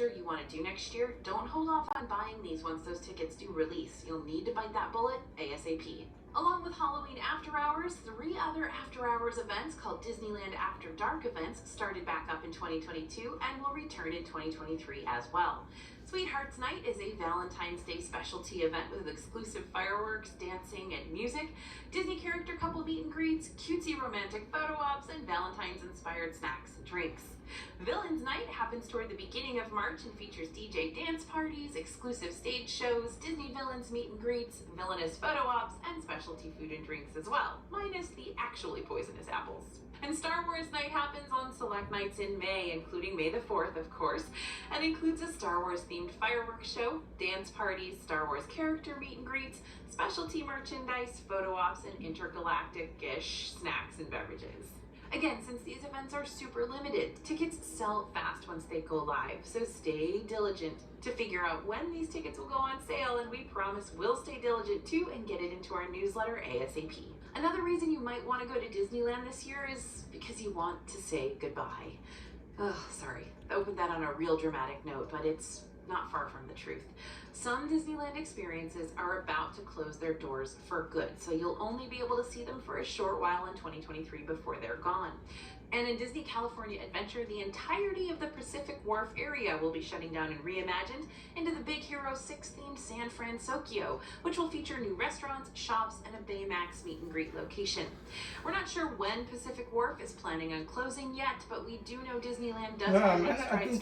adventure you want to do next year, don't hold off on buying these once those tickets do release. You'll need to bite that bullet ASAP. Along with Halloween After Hours, 3 other After Hours events called Disneyland After Dark events started back up in 2022 and will return in 2023 as well. Sweethearts Night is a Valentine's Day specialty event with exclusive fireworks, dancing, and music, Disney character couple meet and greets, cutesy romantic photo ops, and Valentine's-inspired snacks and drinks. Villains Night happens toward the beginning of March and features DJ dance parties, exclusive stage shows, Disney villains meet and greets, villainous photo ops, and specialty food and drinks as well, minus the actually poisonous apples. And Star Wars Night happens on select nights in May, including May the 4th, of course, and includes a Star Wars-themed fireworks show, dance parties, Star Wars character meet and greets, specialty merchandise, photo ops, and intergalactic-ish snacks and beverages. Again, since these events are super limited, tickets sell fast once they go live, so stay diligent to figure out when these tickets will go on sale, and we promise we'll stay diligent too and get it into our newsletter ASAP. Another reason you might want to go to Disneyland this year is because you want to say goodbye. Oh, sorry, I opened that on a real dramatic note, but it's not far from the truth. Some Disneyland experiences are about to close their doors for good, so you'll only be able to see them for a short while in 2023 before they're gone. And in Disney California Adventure, the entirety of the Pacific Wharf area will be shutting down and reimagined into the Big Hero 6 themed San Francisco, which will feature new restaurants, shops, and a Baymax meet and greet location. We're not sure when Pacific Wharf is planning on closing yet, but we do know Disneyland does have its strides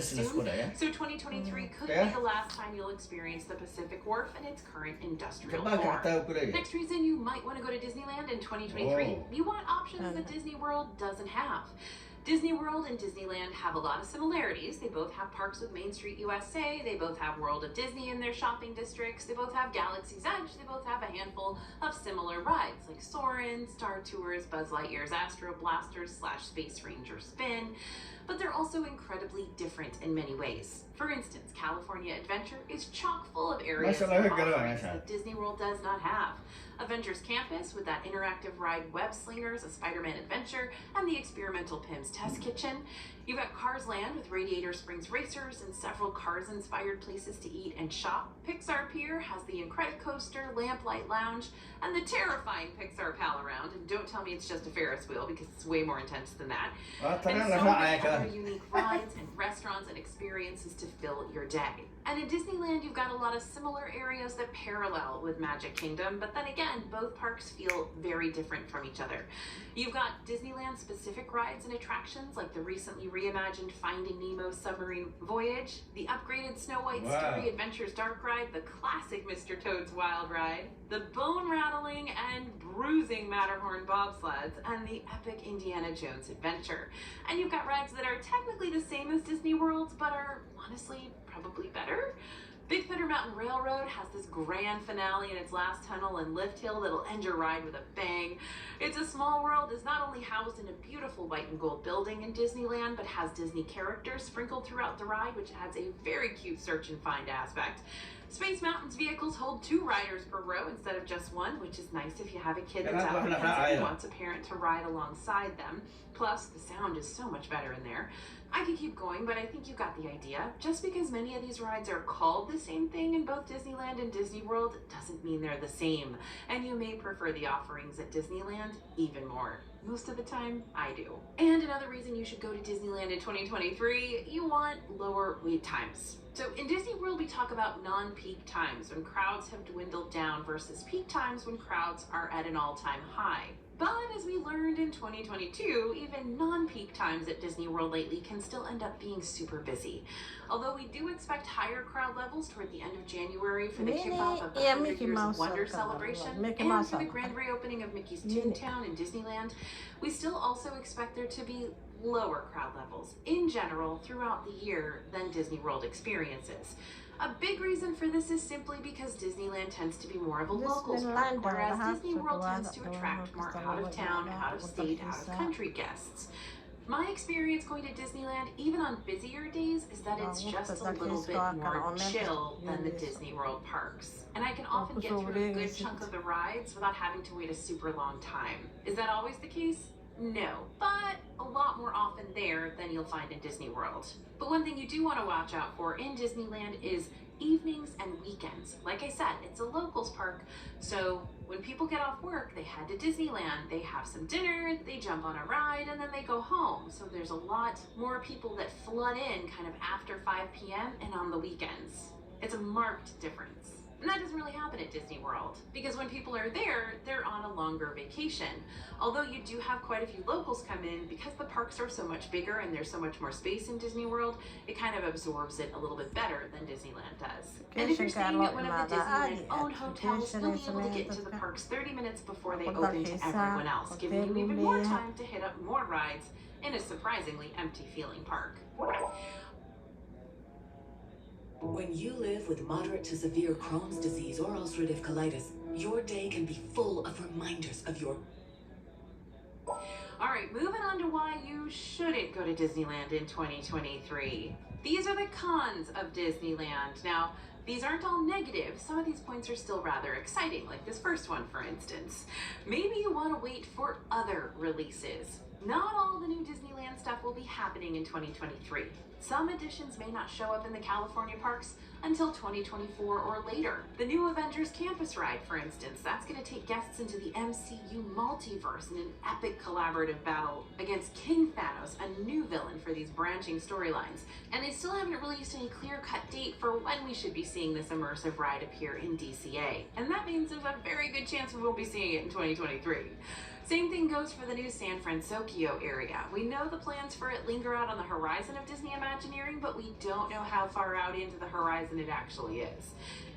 soon, so 2023 could be the last time you'll experience the Pacific Wharf in its current industrial form. Next reason you might want to go to Disneyland in 2023, you want options that Disney World doesn't have. Disney World and Disneyland have a lot of similarities. They both have parks with Main Street USA, they both have World of Disney in their shopping districts, they both have Galaxy's Edge, they both have a handful of similar rides like Soarin', Star Tours, Buzz Lightyear's Astro Blaster / Space Ranger Spin, but they're also incredibly different in many ways. For instance, California Adventure is chock full of areas and offerings that Disney World does not have. Avengers Campus with that interactive ride Web Slingers, a Spider-Man adventure, and the experimental Pym's Test Kitchen. You've got Cars Land with Radiator Springs Racers and several Cars-inspired places to eat and shop. Pixar Pier has the Incredicoaster, Lamplight Lounge, and the terrifying Pixar Pal Around. And don't tell me it's just a Ferris wheel, because it's way more intense than that. And so many other unique rides and restaurants and experiences to fill your day. And in Disneyland, you've got a lot of similar areas that parallel with Magic Kingdom, but then again, both parks feel very different from each other. You've got Disneyland-specific rides and attractions like the recently reimagined Finding Nemo Submarine Voyage, the upgraded Snow White Scary Adventures Dark Ride, the classic Mr. Toad's Wild Ride, the bone-rattling and bruising Matterhorn bobsleds, and the epic Indiana Jones Adventure. And you've got rides that are technically the same as Disney World's, but are honestly probably better. Big Thunder Mountain Railroad has this grand finale in its last tunnel and lift hill that'll end your ride with a bang. It's a Small World is not only housed in a beautiful white and gold building in Disneyland, but has Disney characters sprinkled throughout the ride, which adds a very cute search and find aspect. Space Mountain's vehicles hold 2 riders per row instead of just 1, which is nice if you have a kid that's apprehensive and wants a parent to ride alongside them. Plus, the sound is so much better in there. I could keep going, but I think you got the idea. Just because many of these rides are called the same thing in both Disneyland and Disney World doesn't mean they're the same. And you may prefer the offerings at Disneyland even more. Most of the time, I do. And another reason you should go to Disneyland in 2023, you want lower wait times. So in Disney World, we talk about non-peak times when crowds have dwindled down versus peak times when crowds are at an all-time high. But as we learned in 2022, even non-peak times at Disney World lately can still end up being super busy. Although we do expect higher crowd levels toward the end of January for the kickoff of the 100 Years of Wonder celebration and for the grand reopening of Mickey's Toontown in Disneyland, we still also expect there to be lower crowd levels in general throughout the year than Disney World experiences. A big reason for this is simply because Disneyland tends to be more of a locals park, whereas Disney World tends to attract more out-of-town, out-of-state, out-of-country guests. My experience going to Disneyland, even on busier days, is that it's just a little bit more chill than the Disney World parks. And I can often get through a good chunk of the rides without having to wait a super long time. Is that always the case? No, but a lot more often there than you'll find in Disney World. But one thing you do want to watch out for in Disneyland is evenings and weekends. Like I said, it's a locals park, so when people get off work, they head to Disneyland, they have some dinner, they jump on a ride, and then they go home. So there's a lot more people that flood in kind of after 5 p.m. and on the weekends. It's a marked difference. And that doesn't really happen at Disney World, because when people are there, they're on a longer vacation. Although you do have quite a few locals come in, because the parks are so much bigger and there's so much more space in Disney World, it kind of absorbs it a little bit better than Disneyland does. And if you're staying at one of the Disneyland-owned hotels, you'll be able to get to the parks 30 minutes before they open to everyone else, giving you even more time to hit up more rides in a surprisingly empty-feeling park. When you live with moderate to severe Crohn's disease or ulcerative colitis, your day can be full of reminders of your... Alright, moving on to why you shouldn't go to Disneyland in 2023. These are the cons of Disneyland. Now, these aren't all negative. Some of these points are still rather exciting, like this first one, for instance. Maybe you want to wait for other releases. Not all the new Disneyland stuff will be happening in 2023. Some additions may not show up in the California parks until 2024 or later. The new Avengers Campus Ride, for instance, that's going to take guests into the MCU multiverse in an epic collaborative battle against King Thanos, a new villain for these branching storylines. And they still haven't released any clear-cut date for when we should be seeing this immersive ride appear in DCA. And that means there's a very good chance we won't be seeing it in 2023. Same thing goes for the new San Francisco area. We know the plans for it linger out on the horizon of Disney Imagineering, but we don't know how far out into the horizon it actually is.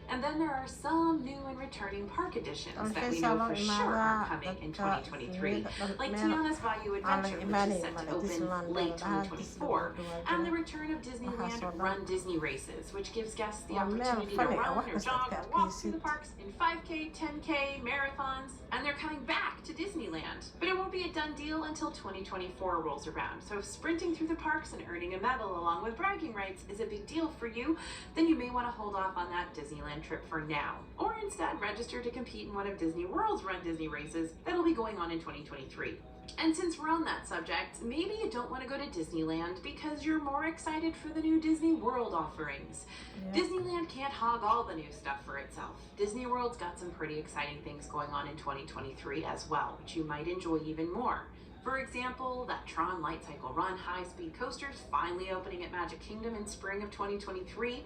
And then there are some new and returning park additions that we know for sure are coming in 2023, like Tiana's Bayou Adventure, which is set to open late 2024, and the return of Disneyland Run Disney Races, which gives guests the opportunity to run or jog or walk through the parks in 5K, 10K, marathons, and they're coming back to Disneyland. But it won't be a done deal until 2024 rolls around, so if sprinting through the parks and earning a medal along with bragging rights is a big deal for you, then you may want to hold off on that Disneyland trip for now, or instead register to compete in one of Disney World's Run Disney races that'll be going on in 2023. And since we're on that subject, maybe you don't want to go to Disneyland because you're more excited for the new Disney World offerings. Yeah. Disneyland can't hog all the new stuff for itself. Disney World's got some pretty exciting things going on in 2023 as well, which you might enjoy even more. For example, that Tron Light Cycle Run high-speed coaster's finally opening at Magic Kingdom in spring of 2023.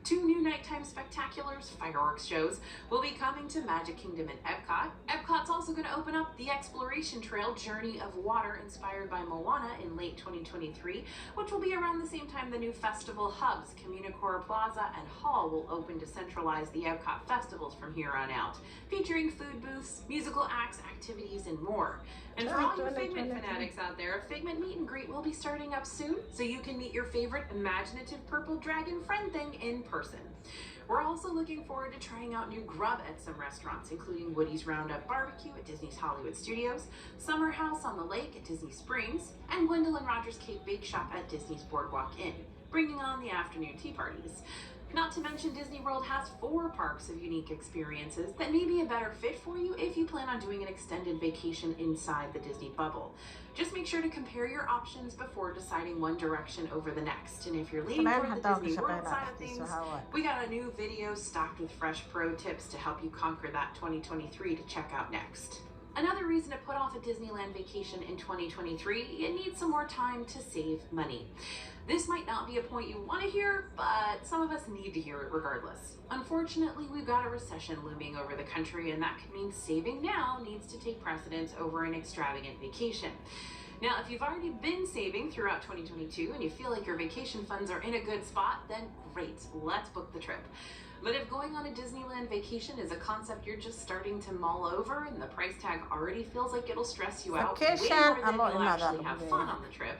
2 new nighttime spectaculars, fireworks shows, will be coming to Magic Kingdom and Epcot. Epcot's also going to open up the Exploration Trail Journey of Water inspired by Moana in late 2023, which will be around the same time the new festival hubs, Communicore Plaza and Hall, will open to centralize the Epcot festivals from here on out, featuring food booths, musical acts, activities, and more. And for all you Figment fanatics out there, a Figment meet and greet will be starting up soon, so you can meet your favorite imaginative purple dragon friend thing in person. We're also looking forward to trying out new grub at some restaurants, including Woody's Roundup Barbecue at Disney's Hollywood Studios, Summer House on the Lake at Disney Springs, and Gwendolyn Rogers Cake Bake Shop at Disney's Boardwalk Inn, bringing on the afternoon tea parties. Not to mention, Disney World has 4 parks of unique experiences that may be a better fit for you if you plan on doing an extended vacation inside the Disney bubble. Just make sure to compare your options before deciding one direction over the next. And if you're leaning toward the Disney World side of things, we got a new video stocked with fresh pro tips to help you conquer that 2023 to check out next. Another reason to put off a Disneyland vacation in 2023, you need some more time to save money. This might not be a point you want to hear, but some of us need to hear it regardless. Unfortunately, we've got a recession looming over the country, and that could mean saving now needs to take precedence over an extravagant vacation. Now, if you've already been saving throughout 2022 and you feel like your vacation funds are in a good spot, then great, let's book the trip. But if going on a Disneyland vacation is a concept you're just starting to mull over and the price tag already feels like it'll stress you out way more than you'll actually have fun on the trip,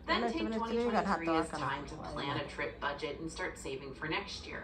then take 2023 as time to plan a trip budget and start saving for next year.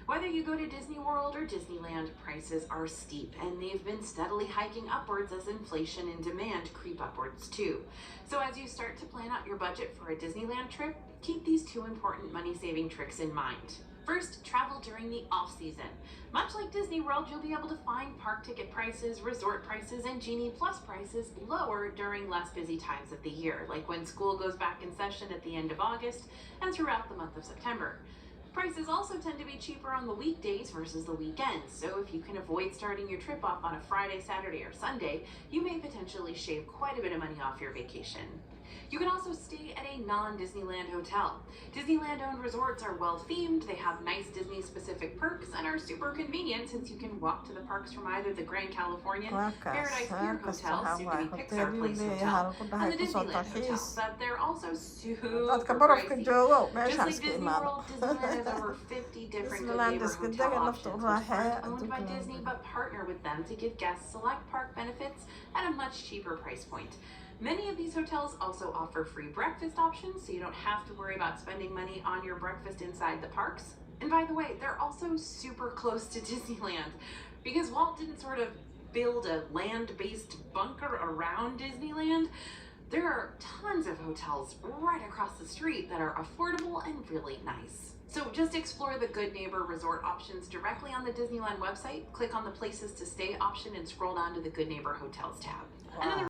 Whether you go to Disney World or Disneyland, prices are steep, and they've been steadily hiking upwards as inflation and demand creep upwards too. So as you start to plan out your budget for a Disneyland trip, keep these 2 important money-saving tricks in mind. First, travel during the off-season. Much like Disney World, you'll be able to find park ticket prices, resort prices, and Genie Plus prices lower during less busy times of the year, like when school goes back in session at the end of August and throughout the month of September. Prices also tend to be cheaper on the weekdays versus the weekends, so if you can avoid starting your trip off on a Friday, Saturday, or Sunday, you may potentially shave quite a bit of money off your vacation. You can also stay at a non-Disneyland hotel. Disneyland-owned resorts are well-themed, they have nice Disney-specific perks, and are super convenient since you can walk to the parks from either the Grand Californian, Paradise Pier Hotel, soon-to-be Pixar Place Hotel, and the Disneyland Hotel, but they're also super pricey. Just like Disney World, Disneyland has over 50 different good neighbor hotel options, which aren't owned by Disney but partner with them to give guests select park benefits at a much cheaper price point. Many of these hotels also offer free breakfast options, so you don't have to worry about spending money on your breakfast inside the parks. And by the way, they're also super close to Disneyland, because Walt didn't sort of build a land-based bunker around Disneyland. There are tons of hotels right across the street that are affordable and really nice. So just explore the Good Neighbor resort options directly on the Disneyland website, click on the Places to Stay option, and scroll down to the Good Neighbor Hotels tab. Another